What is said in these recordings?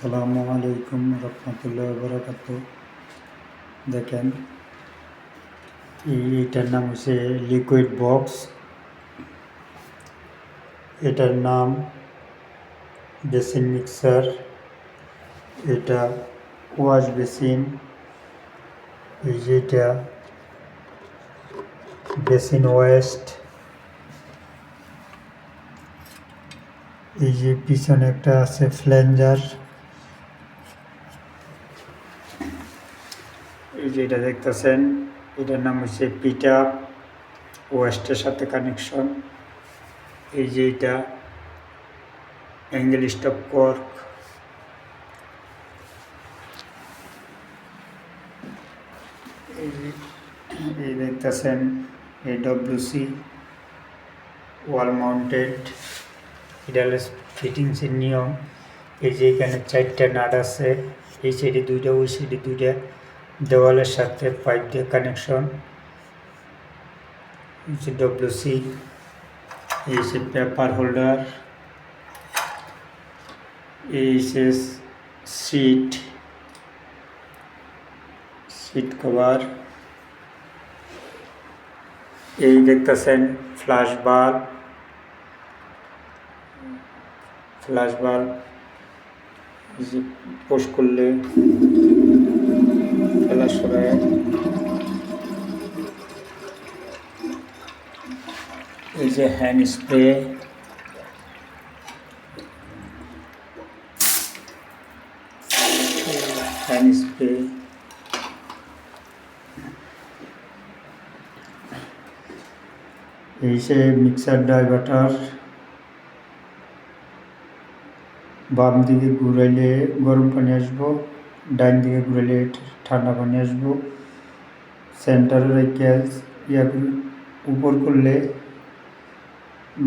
আসসালামু আলাইকুম রহমতুল্লাহ বরকাত। দেখেন এইটার নাম হচ্ছে লিকুইড বক্স। এটার নাম বেসিন মিক্সার। এটা ওয়াশ বেসিন। এই যে এটা বেসিন ওয়েস্ট। এই যে পিছনে একটা আছে ফ্লেঞ্জার। এই যে এটা দেখতেছেন, এটার নাম হচ্ছে পিট আপ, ওয়েস্টের সাথে কানেকশন। এই যে এটা অ্যাঙ্গেল স্টপ কর্ক। এই দেখতেছেন AWC ওয়াল মাউন্টেড। এটা হলো ফিটিংসের নিয়ম। এই যে এখানে 4টা নাট আছে, এই সাইডে 2টা, ওই সাইডে 2টা, দেওয়ালের সাথে পাইপ দিয়ে কানেকশন। এই যে WC, এই যে পেপার হোল্ডার, এই যে সিট কভার। এই দেখতেছেন ফ্ল্যাশ বাল্ব। পোস্ট করলে ফ্ল্যাশ হয়। এই যে হ্যান্ড স্প্রে। এই যে মিক্সার ডাইভার্টার। বাম দিকে ঘুরাইলে গরম পানি আসবো, ডাইন দিকে ঘুরাইলে ঠান্ডা পানি আসবো। সেন্টারের রেখে উপর করলে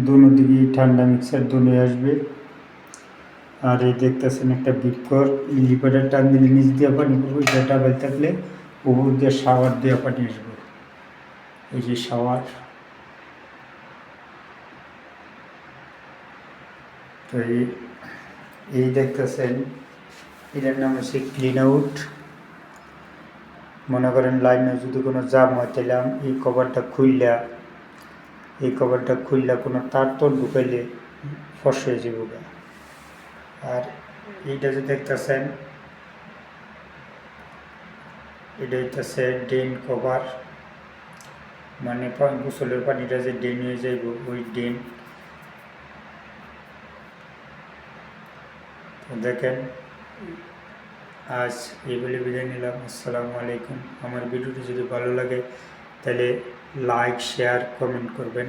দোনো দিকে ঠান্ডা মিক্সার দোনো আসবে। আর এই দেখতেছেন একটা বিটকর, লিকুইডের টান দিলে নিচ দিয়ে পানি পড়বো, এটা ডাবাই থাকলে উপর দিয়ে শাওয়ার দিয়ে পানি আসবে। এই যে শাওয়ার। তো এই দেখতেছেন, এটার নাম হচ্ছে ক্লিন আউট। মনে করেন লাইনে যদি কোনো জাম হয় তাহলে এই কভারটা খুললে কোনো তার তোর ঢুকাইলে ফস হয়ে যাবে। আর এইটা যে দেখতেছেন, এটা হইতেছে ড্রেন কভার, মানে গোসলের পানিটা যে ড্রেন হয়ে যাইব ওই ড্রেন। দেখেন, আজ এই বলে বিদায় নিলাম। আসসালামু আলাইকুম। আমার ভিডিওটি যদি ভালো লাগে তাহলে লাইক, শেয়ার, কমেন্ট করবেন।